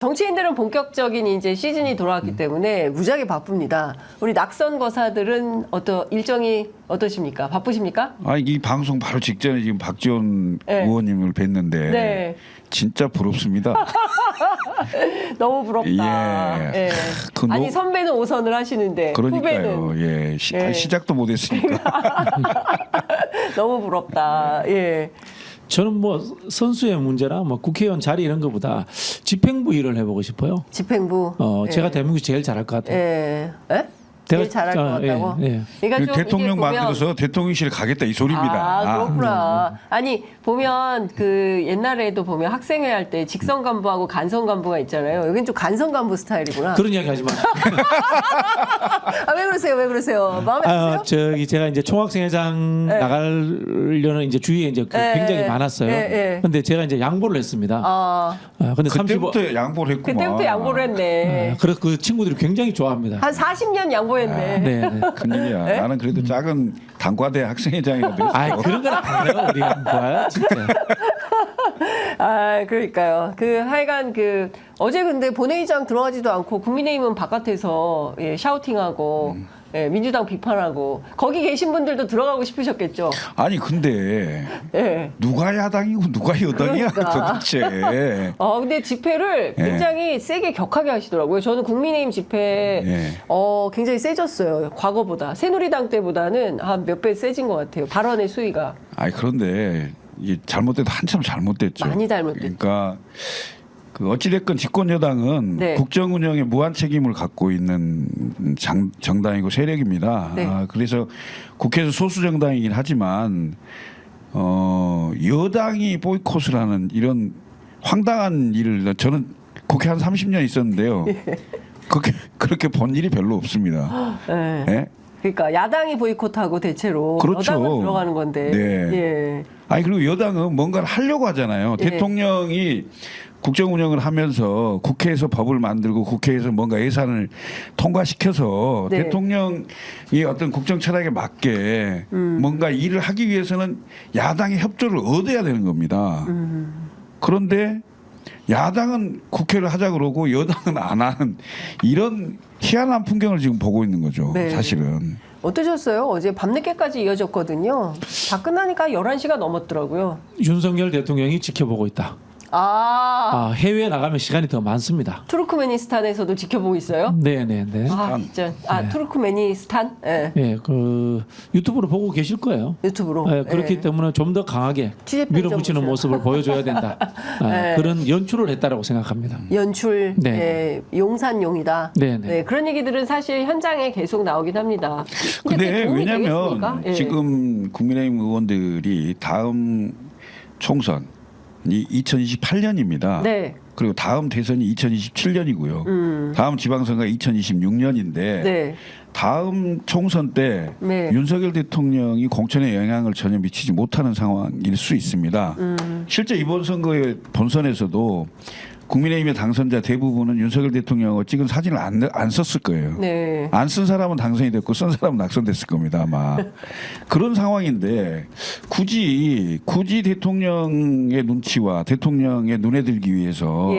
정치인들은 본격적인 이제 시즌이 돌아왔기 때문에 무지하게 바쁩니다. 우리 낙선 거사들은 일정이 어떠십니까? 바쁘십니까? 이 방송 바로 직전에 지금 박지원 네. 의원님을 뵀는데 네. 진짜 부럽습니다. 너무 부럽다. 예. 아니 선배는 5선을 하시는데 그러니까요. 후배는 예. 시작도 못했으니까. 너무 부럽다. 예. 저는 뭐 선수의 문제나 뭐 국회의원 자리 이런 것보다 집행부 일을 해보고 싶어요. 집행부. 제가 대한민국이 제일 잘할 것 같아요. 예. 예? 제일 잘할 것 같다고? 예. 그러니까 좀 대통령 이게 보면 만들어서 대통령실 가겠다 이 소리입니다. 그렇구나. 아니 보면 그 옛날에도 보면 학생회 할 때 직선 간부하고 간선 간부가 있잖아요. 여긴 좀 간선 간부 스타일이구나. 그런 이야기 하지 마. 왜 그러세요? 왜 그러세요? 마음에 안 드세요? 제가 이제 총학생회장 네. 나가려는 이제 주위에 이제 굉장히 많았어요. 근데 제가 이제 양보를 했습니다. 근데 그때부터 양보를 했구만. 그때부터 양보를 했네. 그래서 그 친구들이 굉장히 좋아합니다. 한 40년 양보했네. 네. 큰일이야. 네? 나는 그래도 작은 단과대 학생회장이라도 했어. 그런 건 아니에요. 우리 뭐야 진짜. 그러니까요. 하여간 어제 근데 본회의장 들어가지도 않고 국민의힘은 바깥에서 샤우팅하고 민주당 비판하고 거기 계신 분들도 들어가고 싶으셨겠죠. 아니 근데 누가 야당이고 누가 여당이야 도대체. 근데 집회를 굉장히 세게 격하게 하시더라고요. 저는 국민의힘 집회 굉장히 세졌어요. 과거보다. 새누리당 때보다는 한 몇 배 세진 것 같아요. 발언의 수위가. 그런데 이게 잘못돼도 한참 잘못됐죠. 많이 잘못됐죠. 그러니까 어찌됐건 집권 여당은 국정 운영에 무한 책임을 갖고 있는 정당이고 세력입니다. 그래서 국회에서 소수 정당이긴 하지만 여당이 보이콧을 하는 이런 황당한 일을 저는 국회 한 30년 있었는데요. 그렇게 본 일이 별로 없습니다. 그러니까 야당이 보이콧하고 대체로 그렇죠. 여당은 들어가는 건데. 그리고 여당은 뭔가를 하려고 하잖아요. 대통령이 국정 운영을 하면서 국회에서 법을 만들고 국회에서 뭔가 예산을 통과시켜서 대통령이 어떤 국정 철학에 맞게 뭔가 일을 하기 위해서는 야당의 협조를 얻어야 되는 겁니다. 그런데 야당은 국회를 하자 그러고 여당은 안 하는 이런 희한한 풍경을 지금 보고 있는 거죠. 사실은. 어떠셨어요? 어제 밤늦게까지 이어졌거든요. 다 끝나니까 11시가 넘었더라고요. 윤석열 대통령이 지켜보고 있다. 해외에 나가면 시간이 더 많습니다. 투르크메니스탄에서도 지켜보고 있어요? 네네네. 진짜. 투르크메니스탄? 유튜브로 보고 계실 거예요. 유튜브로. 그렇기 때문에 좀 더 강하게 밀어붙이는 모습을 보여줘야 된다. 그런 연출을 했다라고 생각합니다. 연출, 용산용이다. 네네. 그런 얘기들은 사실 현장에 계속 나오긴 합니다. 근데 왜냐하면 지금 국민의힘 의원들이 다음 총선이 2028년입니다. 그리고 다음 대선이 2027년이고요. 다음 지방선거가 2026년인데 다음 총선 때 윤석열 대통령이 공천에 영향을 전혀 미치지 못하는 상황일 수 있습니다. 실제 이번 선거의 본선에서도 국민의힘의 당선자 대부분은 윤석열 대통령을 찍은 사진을 안 썼을 거예요. 안 쓴 사람은 당선이 됐고 쓴 사람은 낙선됐을 겁니다. 아마. 그런 상황인데 굳이 대통령의 눈치와 대통령의 눈에 들기 위해서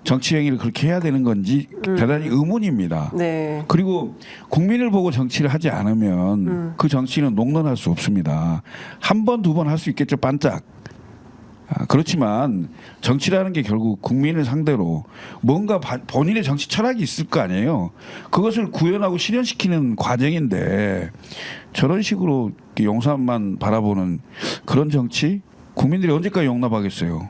정치 행위를 그렇게 해야 되는 건지 대단히 의문입니다. 그리고 국민을 보고 정치를 하지 않으면 그 정치는 농론할 수 없습니다. 한 번, 두 번 할 수 있겠죠. 반짝. 그렇지만 정치라는 게 결국 국민을 상대로 뭔가 본인의 정치 철학이 있을 거 아니에요. 그것을 구현하고 실현시키는 과정인데 저런 식으로 용산만 바라보는 그런 정치 국민들이 언제까지 용납하겠어요.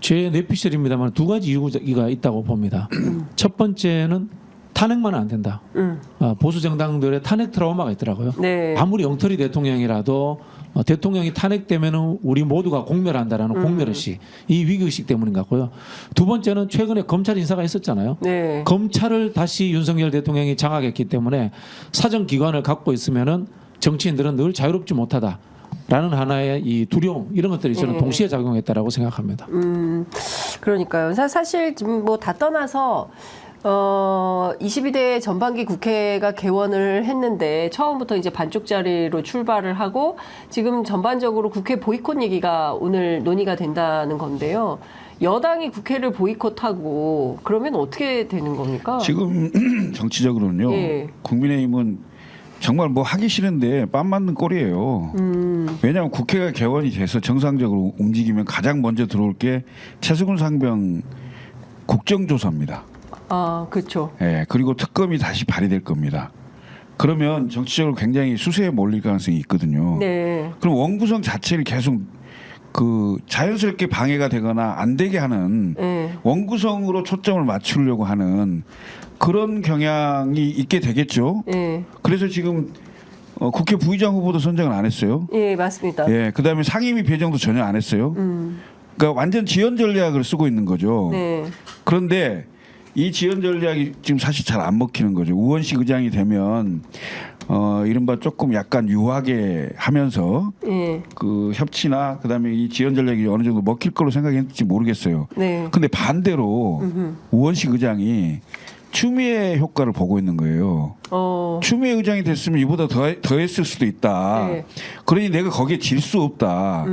제 뇌피셜입니다만 두 가지 이유가 있다고 봅니다. 첫 번째는 탄핵만은 안 된다. 보수 정당들의 탄핵 트라우마가 있더라고요. 아무리 엉터리 대통령이라도 대통령이 탄핵되면은 우리 모두가 공멸한다라는 공멸의식, 이 위기의식 때문인 것 같고요. 두 번째는 최근에 검찰 인사가 있었잖아요. 검찰을 다시 윤석열 대통령이 장악했기 때문에 사정기관을 갖고 있으면은 정치인들은 늘 자유롭지 못하다. 라는 하나의 이 두려움 이런 것들이 저는 동시에 작용했다라고 생각합니다. 그러니까요. 사실 지금 뭐 다 떠나서 22대 전반기 국회가 개원을 했는데 처음부터 이제 반쪽짜리로 출발을 하고 지금 전반적으로 국회 보이콧 얘기가 오늘 논의가 된다는 건데요. 여당이 국회를 보이콧하고 그러면 어떻게 되는 겁니까? 지금 정치적으로는요. 예. 국민의힘은 정말 뭐 하기 싫은데 빰 맞는 꼴이에요. 왜냐하면 국회가 개원이 돼서 정상적으로 움직이면 가장 먼저 들어올 게 최수근 상병 국정조사입니다. 아, 그렇죠. 예, 그리고 특검이 다시 발의될 겁니다. 그러면 정치적으로 굉장히 수세에 몰릴 가능성이 있거든요. 네. 그럼 원구성 자체를 계속 그 자연스럽게 방해가 되거나 안 되게 하는 네. 원구성으로 초점을 맞추려고 하는 그런 경향이 있게 되겠죠. 네. 그래서 지금 국회 부의장 후보도 선정을 안 했어요. 예, 맞습니다. 예, 그다음에 상임위 배정도 전혀 안 했어요. 그러니까 완전 지연 전략을 쓰고 있는 거죠. 네. 그런데 이 지연 전략이 지금 사실 잘 안 먹히는 거죠. 우원식 의장이 되면 이른바 조금 약간 유하게 하면서 예. 그 협치나 그다음에 이 지연 전략이 어느 정도 먹힐 걸로 생각했는지 모르겠어요. 네. 근데 반대로 우원식 의장이 추미애 효과를 보고 있는 거예요. 추미애 의장이 됐으면 이보다 더 했을 수도 있다. 네. 그러니 내가 거기에 질 수 없다.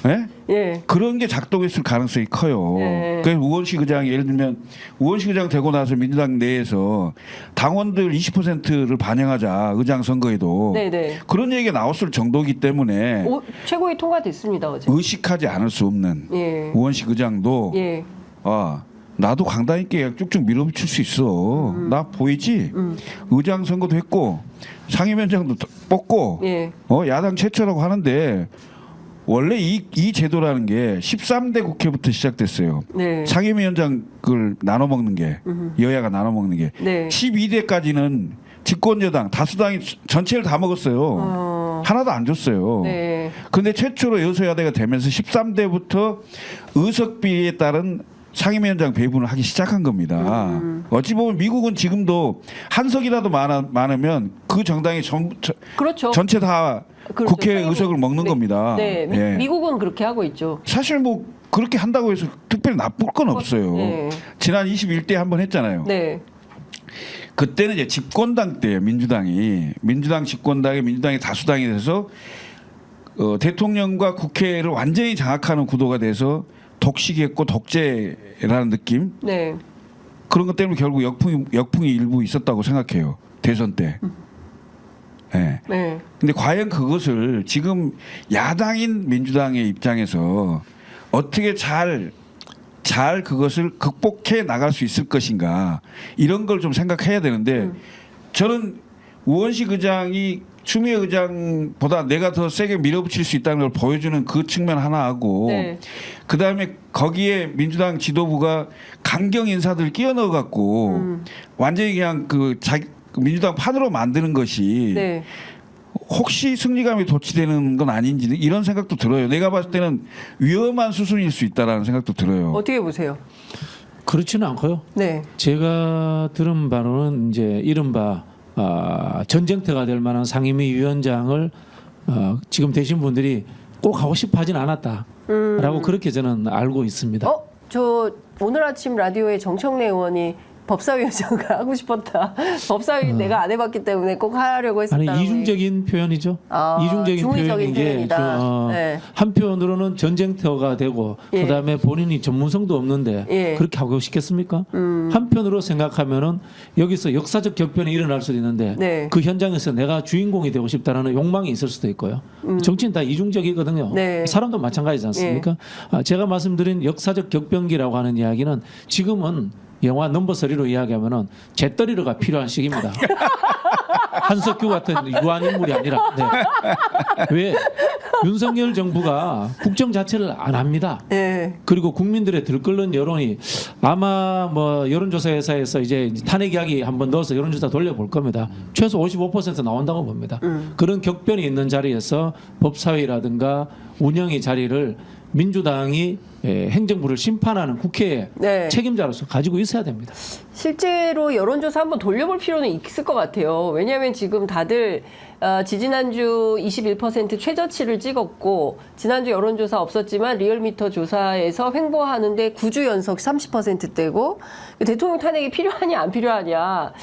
예? 예. 그런 게 작동했을 가능성이 커요. 예. 그래서 우원식 의장이 예를 들면 우원식 의장 되고 나서 민주당 내에서 당원들 20%를 반영하자 의장 선거에도 네네. 그런 얘기가 나왔을 정도이기 때문에 최고위 통과됐습니다 어제. 의식하지 않을 수 없는 예. 우원식 의장도 예. 나도 강당 있게 쭉쭉 밀어붙일 수 있어. 나 보이지? 의장 선거도 했고 상임위원장도 뽑고 예. 야당 최초라고 하는데 원래 이 제도라는 게 13대 국회부터 시작됐어요. 네. 상임위원장을 나눠 먹는 게 여야가 나눠 먹는 게 네. 12대까지는 집권여당 다수당이 전체를 다 먹었어요. 하나도 안 줬어요. 네. 그런데 최초로 여소야대가 되면서 13대부터 의석비에 따른 상임위원장 배분을 하기 시작한 겁니다. 어찌 보면 미국은 지금도 한 석이라도 많으면 그 정당이 그렇죠. 전체 다 그렇죠. 국회 상임위. 의석을 먹는 네. 겁니다. 네. 예. 미국은 그렇게 하고 있죠. 사실 뭐 그렇게 한다고 해서 특별히 나쁠 건 없어요. 네. 지난 21대 한번 했잖아요. 네. 그때는 이제 집권당 때예요. 민주당 집권당이 민주당이 다수당이 돼서 대통령과 국회를 완전히 장악하는 구도가 돼서 독식했고 독재라는 느낌. 네. 그런 것 때문에 결국 역풍이 일부 있었다고 생각해요. 대선 때. 네. 네. 근데 과연 그것을 지금 야당인 민주당의 입장에서 어떻게 잘 그것을 극복해 나갈 수 있을 것인가 이런 걸 좀 생각해야 되는데 저는 우원식 의장이 추미애 의장보다 내가 더 세게 밀어붙일 수 있다는 걸 보여주는 그 측면 하나 하고 네. 그다음에 거기에 민주당 지도부가 강경 인사들 끼워 넣어 갖고 완전히 그냥 민주당 판으로 만드는 것이 네. 혹시 승리감이 도취되는 건 아닌지 이런 생각도 들어요. 내가 봤을 때는 위험한 수순일 수 있다라는 생각도 들어요. 어떻게 보세요? 그렇지는 않고요. 네. 제가 들은 바로는 이제 이른바 전쟁터가 될 만한 상임위 위원장을 지금 되신 분들이 꼭 하고 싶어 하진 않았다라고 그렇게 저는 알고 있습니다. 저 오늘 아침 라디오에 정청래 의원이 법사위원장을 하고 싶었다. 법사위 내가 안 해봤기 때문에 꼭 하려고 했었다. 아니 이중적인 표현이죠. 이중적인 표현인 게 네. 한편으로는 전쟁터가 되고 예. 그다음에 본인이 전문성도 없는데 예. 그렇게 하고 싶겠습니까? 한편으로 생각하면은 여기서 역사적 격변이 일어날 수도 있는데 네. 그 현장에서 내가 주인공이 되고 싶다라는 욕망이 있을 수도 있고요. 정치는 다 이중적이거든요. 네. 사람도 마찬가지지 않습니까? 제가 말씀드린 역사적 격변기라고 하는 이야기는 지금은 영화 넘버 3로 이야기하면은 잿더리가 필요한 시기입니다. 한석규 같은 유한 인물이 아니라. 네. 왜 윤석열 정부가 국정 자체를 안 합니다. 네. 그리고 국민들의 들끓는 여론이 아마 뭐 여론조사 회사에서 이제 탄핵 이야기 한번 넣어서 여론조사 돌려볼 겁니다. 최소 55% 나온다고 봅니다. 그런 격변이 있는 자리에서 법사위라든가 운영의 자리를 민주당이 행정부를 심판하는 국회의 네. 책임자로서 가지고 있어야 됩니다. 실제로 여론조사 한번 돌려볼 필요는 있을 것 같아요. 왜냐하면 지금 다들 지지난주 21% 최저치를 찍었고 지난주 여론조사 없었지만 리얼미터 조사에서 횡보하는데 9주 연속 30%대고 대통령 탄핵이 필요하냐 안 필요하냐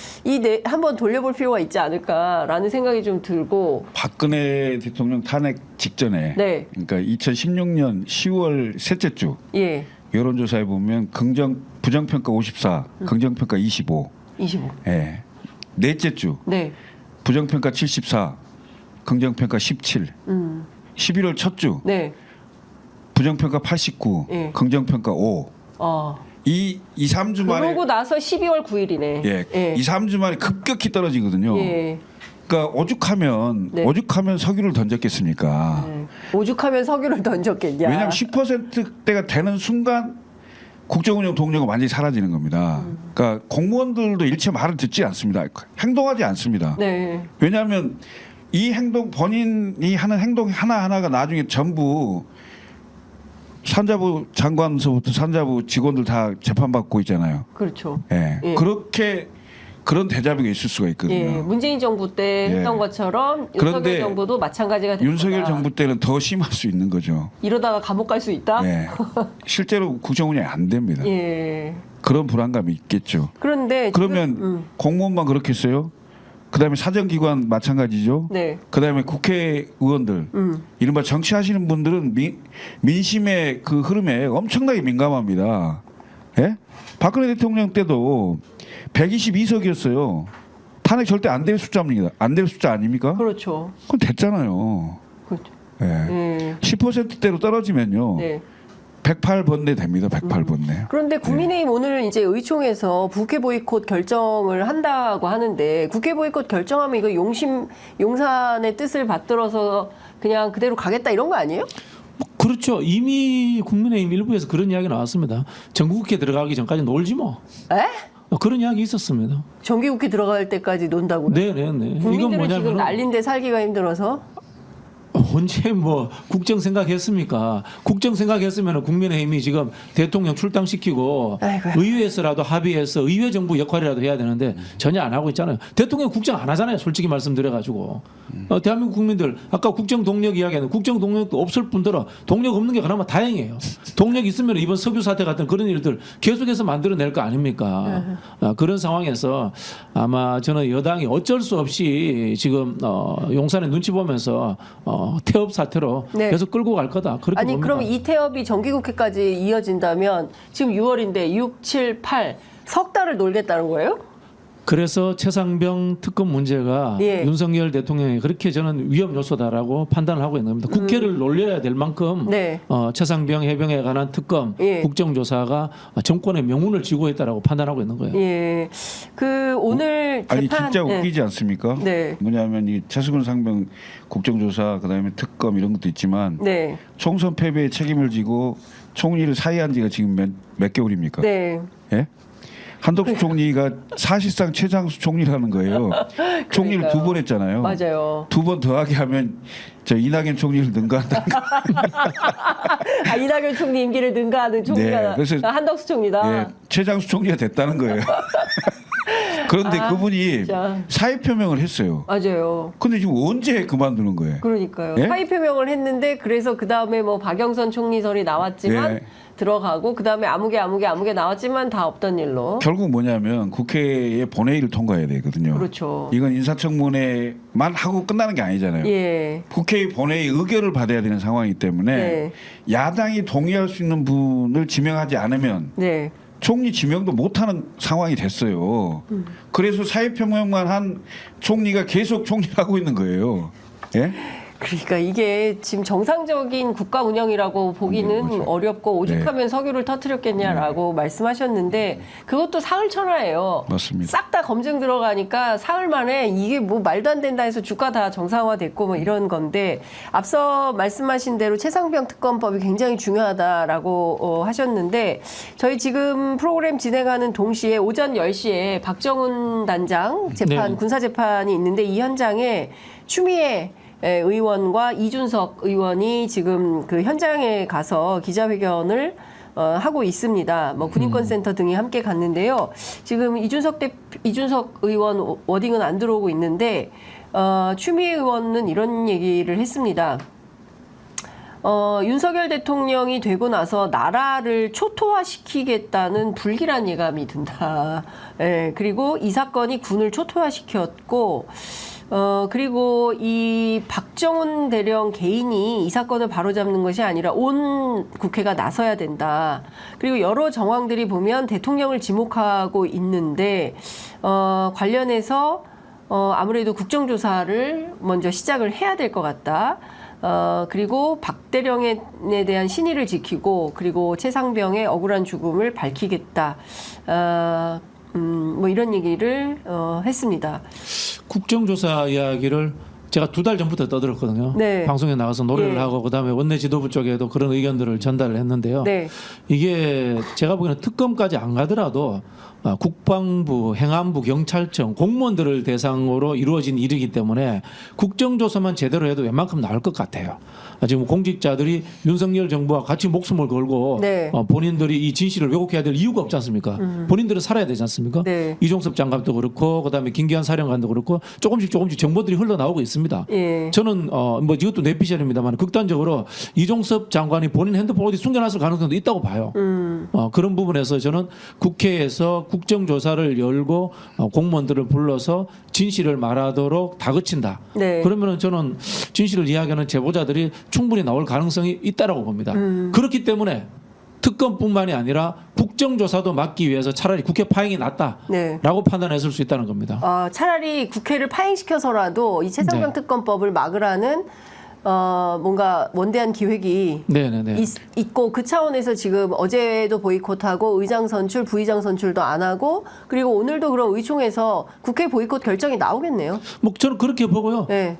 한번 돌려볼 필요가 있지 않을까라는 생각이 좀 들고 박근혜 대통령 탄핵 직전에 네. 그러니까 2016년 10월 셋째 주 예. 여론조사에 보면 부정평가 54, 긍정평가 25. 25. 예. 넷째 주. 네. 부정평가 74, 긍정평가 17. 11월 첫 주. 네. 부정평가 89, 예. 긍정평가 5. 이 3주 만에 그러고 나서 12월 9일이네. 예. 예. 이 3주 만에 급격히 떨어지거든요. 예. 그러니까 오죽하면 서기를 던졌겠습니까? 오죽하면 서기를 던졌겠냐. 왜냐하면 10%대가 되는 순간 국정운영 동력은 완전히 사라지는 겁니다. 그러니까 공무원들도 일체 말을 듣지 않습니다. 행동하지 않습니다. 네. 왜냐하면 이 행동 본인이 하는 행동 하나하나가 나중에 전부 산자부 장관서부터 산자부 직원들 다 재판받고 있잖아요. 그렇죠. 예. 예. 그렇게 그런 대자뷰가 있을 수가 있거든요. 예. 문재인 정부 때 했던 것처럼 그런데 윤석열 정부도 마찬가지가 됩니다. 윤석열 정부 때는 더 심할 수 있는 거죠. 이러다가 감옥 갈 수 있다? 예. 실제로 국정운영이 안 됩니다. 예. 그런 불안감이 있겠죠. 그런데 그러면 지금, 공무원만 그렇게 했어요? 그다음에 사정기관 마찬가지죠. 네. 그다음에 국회의원들, 이른바 정치하시는 분들은 민심의 그 흐름에 엄청나게 민감합니다. 예? 박근혜 대통령 때도 122석이었어요. 탄핵 절대 안 될 숫자입니다. 안 될 숫자 아닙니까? 그렇죠. 그건 됐잖아요. 그렇죠. 예. 10%대로 떨어지면요. 네. 108번내 됩니다. 108번내. 그런데 국민의힘 오늘 이제 의총에서 국회 보이콧 결정을 한다고 하는데 국회 보이콧 결정하면 이거 용산의 뜻을 받들어서 그냥 그대로 가겠다 이런 거 아니에요? 그렇죠. 이미 국민의힘 일부에서 그런 이야기 나왔습니다. 정국회 들어가기 전까지 놀지 뭐. 에? 그런 이야기 있었습니다. 정기국회 들어갈 때까지 논다고요? 네네네. 이건 국민들은 지금 뭐냐면 난린데 살기가 힘들어서 언제 뭐 국정 생각했습니까? 국정 생각했으면 국민의힘이 지금 대통령 출당시키고 아이고야. 의회에서라도 합의해서 의회 정부 역할이라도 해야 되는데 전혀 안 하고 있잖아요. 대통령 국정 안 하잖아요. 솔직히 말씀드려가지고 대한민국 국민들 아까 국정 동력 이야기하는 국정 동력도 없을 뿐더러 동력 없는 게 그나마 다행이에요. 동력 있으면 이번 석유 사태 같은 그런 일들 계속해서 만들어낼 거 아닙니까? 그런 상황에서 아마 저는 여당이 어쩔 수 없이 지금 용산에 눈치 보면서 태업 사태로 네. 계속 끌고 갈 거다. 그렇게 아니 봅니다. 그럼 이 태업이 정기국회까지 이어진다면 지금 6월인데 6, 7, 8 석 달을 놀겠다는 거예요? 그래서 최상병 특검 문제가 예. 윤석열 대통령이 그렇게 저는 위험 요소다라고 판단을 하고 있는 겁니다. 국회를 놀려야 될 만큼 네. 최상병 해병에 관한 특검 예. 국정조사가 정권의 명운을 쥐고 있다라고 판단하고 있는 거예요. 예. 그 오늘 아니 재판 진짜 웃기지 않습니까? 네. 뭐냐면 이 최수근 상병 국정조사 그다음에 특검 이런 것도 있지만 네. 총선 패배에 책임을 지고 총리를 사의한 지가 지금 몇 개월입니까? 네. 예? 한덕수 총리가 사실상 최장수 총리라는 거예요. 총리를 2번 했잖아요. 맞아요. 2번 더하게 하면 저 이낙연 총리를 능가한다는 거. 아, 이낙연 총리 임기를 능가하는 총리가 네, 그래서 한덕수 총리다. 예, 최장수 총리가 됐다는 거예요. 그런데 그분이 진짜. 사의 표명을 했어요. 맞아요. 근데 지금 언제 그만두는 거예요? 그러니까요. 예? 사의 표명을 했는데 그래서 그 다음에 뭐 박영선 총리설이 나왔지만 예. 들어가고 그 다음에 아무개 나왔지만 다 없던 일로. 결국 뭐냐면 국회의 본회의를 통과해야 되거든요. 그렇죠. 이건 인사청문회만 하고 끝나는 게 아니잖아요. 예. 국회의 본회의 의결을 받아야 되는 상황이기 때문에 네. 야당이 동의할 수 있는 분을 지명하지 않으면 네. 총리 지명도 못하는 상황이 됐어요. 그래서 사회평명만 한 총리가 계속 총리를 하고 있는 거예요. 예? 그러니까 이게 지금 정상적인 국가 운영이라고 보기는 그렇죠. 어렵고 오죽하면 석유를 터뜨렸겠냐라고 말씀하셨는데 그것도 사흘천하예요. 맞습니다. 싹 다 검증 들어가니까 사흘 만에 이게 뭐 말도 안 된다 해서 주가 다 정상화됐고 뭐 이런 건데 앞서 말씀하신 대로 최상병 특검법이 굉장히 중요하다라고 하셨는데 저희 지금 프로그램 진행하는 동시에 오전 10시에 박정훈 단장 재판 네. 군사재판이 있는데 이 현장에 추미애 의원과 이준석 의원이 지금 그 현장에 가서 기자회견을 하고 있습니다. 뭐 군인권센터 등이 함께 갔는데요. 지금 이준석 의원 워딩은 안 들어오고 있는데 추미애 의원은 이런 얘기를 했습니다. 윤석열 대통령이 되고 나서 나라를 초토화시키겠다는 불길한 예감이 든다. 예, 그리고 이 사건이 군을 초토화시켰고 그리고 이 박정훈 대령 개인이 이 사건을 바로잡는 것이 아니라 온 국회가 나서야 된다. 그리고 여러 정황들이 보면 대통령을 지목하고 있는데 관련해서 아무래도 국정조사를 먼저 시작을 해야 될 것 같다. 그리고 박대령에 대한 신의를 지키고 그리고 최상병의 억울한 죽음을 밝히겠다. 뭐 이런 얘기를 했습니다. 국정조사 이야기를 제가 2달 전부터 떠들었거든요. 네. 방송에 나가서 노래를 예. 하고 그다음에 원내 지도부 쪽에도 그런 의견들을 전달을 했는데요. 네. 이게 제가 보기에는 특검까지 안 가더라도 국방부, 행안부, 경찰청 공무원들을 대상으로 이루어진 일이기 때문에 국정조사만 제대로 해도 웬만큼 나올 것 같아요. 지금 공직자들이 윤석열 정부와 같이 목숨을 걸고 네. 본인들이 이 진실을 왜곡해야 될 이유가 없지 않습니까? 본인들은 살아야 되지 않습니까? 네. 이종섭 장관도 그렇고 그다음에 김기한 사령관도 그렇고 조금씩 정보들이 흘러나오고 있습니다. 예. 저는 뭐 이것도 내피셜입니다만 극단적으로 이종섭 장관이 본인 핸드폰 어디 숨겨놨을 가능성도 있다고 봐요. 그런 부분에서 저는 국회에서 국정조사를 열고 공무원들을 불러서 진실을 말하도록 다그친다. 네. 그러면은 저는 진실을 이야기하는 제보자들이 충분히 나올 가능성이 있다라고 봅니다. 그렇기 때문에 특검뿐만이 아니라 국정조사도 막기 위해서 차라리 국회 파행이 낫다라고 네. 판단했을 수 있다는 겁니다. 차라리 국회를 파행시켜서라도 이 최상병 네. 특검법을 막으라는 뭔가 원대한 기획이 네네네. 있고 그 차원에서 지금 어제도 보이콧하고 의장 선출, 부의장 선출도 안 하고 그리고 오늘도 그럼 의총에서 국회 보이콧 결정이 나오겠네요. 뭐 저는 그렇게 보고요. 네.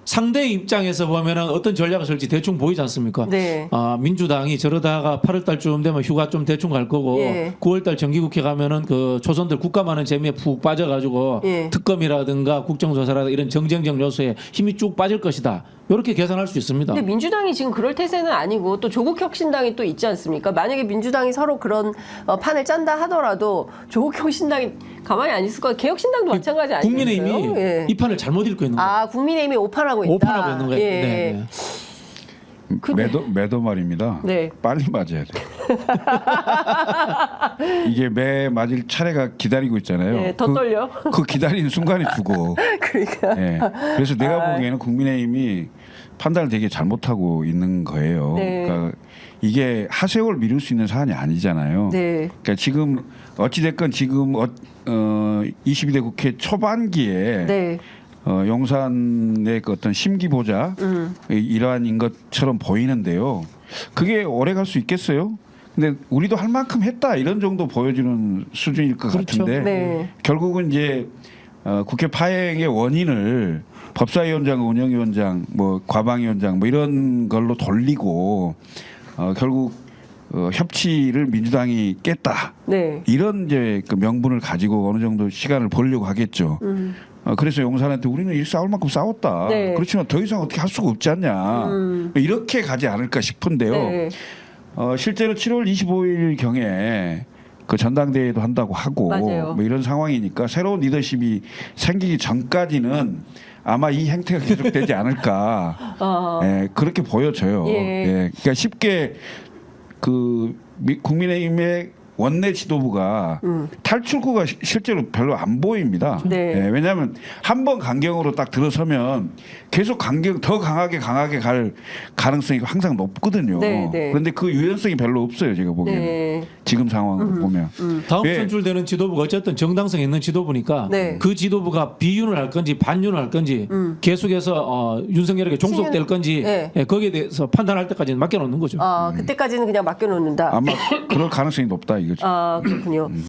상대 입장에서 보면은 어떤 전략을 쓸지 대충 보이지 않습니까? 네. 민주당이 저러다가 8월달쯤 되면 휴가 좀 대충 갈 거고 예. 9월달 정기국회 가면은 그 초선들 국가 많은 재미에 푹 빠져가지고 예. 특검이라든가 국정조사라든가 이런 정쟁적 요소에 힘이 쭉 빠질 것이다. 이렇게 계산할 수 있습니다. 근데 민주당이 지금 그럴 태세는 아니고 또 조국혁신당이 또 있지 않습니까? 만약에 민주당이 서로 그런 판을 짠다 하더라도 조국혁신당이 가만히 안 있을 거예요. 개혁신당도 마찬가지 아니겠어요? 국민의힘이 예. 이 판을 잘못 읽고 있는 거예요. 국민의힘이 오판하고 있다. 오판하고 있는 거예요. 예. 네, 네. 매도 말입니다. 네. 빨리 맞아야 돼. 이게 매 맞을 차례가 기다리고 있잖아요. 네, 더 떨려. 그 기다리는 순간에 죽어. 그러니까. 예. 그래서 내가 보기에는 국민의힘이 판단을 되게 잘못하고 있는 거예요. 네. 그러니까 이게 하세월 미룰 수 있는 사안이 아니잖아요. 네. 그러니까 지금 어찌됐건 지금 22대 국회 초반기에 네. 용산의 그 어떤 심기 보자 일환인 것처럼 보이는데요. 그게 오래 갈 수 있겠어요? 근데 우리도 할 만큼 했다 이런 정도 보여주는 수준일 것 그렇죠. 같은데 네. 결국은 이제 국회 파행의 원인을 법사위원장, 운영위원장, 뭐 과방위원장 뭐 이런 걸로 돌리고 결국 협치를 민주당이 깼다. 네. 이런 이제 그 명분을 가지고 어느 정도 시간을 벌려고 하겠죠. 그래서 용산한테 우리는 이 싸울 만큼 싸웠다. 네. 그렇지만 더 이상 어떻게 할 수가 없지 않냐. 이렇게 가지 않을까 싶은데요. 네. 실제로 7월 25일 경에 그 전당대회도 한다고 하고 맞아요. 뭐 이런 상황이니까 새로운 리더십이 생기기 전까지는 아마 이 행태가 계속되지 않을까. 예, 그렇게 보여져요. 예. 예, 그러니까 쉽게 그 국민의힘의 원내 지도부가 탈출구가 실제로 별로 안 보입니다. 네. 예, 왜냐하면 한 번 강경으로 딱 들어서면 계속 더 강하게 갈 가능성이 항상 높거든요. 네, 네. 그런데 그 유연성이 별로 없어요. 제가 보기에는. 네. 지금 상황을 보면. 다음 예. 선출되는 지도부가 어쨌든 정당성 있는 지도부니까 네. 그 지도부가 비윤을 할 건지 반윤을 할 건지 계속해서 윤석열에게 종속될 건지 네. 예, 거기에 대해서 판단할 때까지 맡겨놓는 거죠. 그때까지는 그냥 맡겨놓는다. 아마 그럴 가능성이 높다 이거죠. 그렇군요.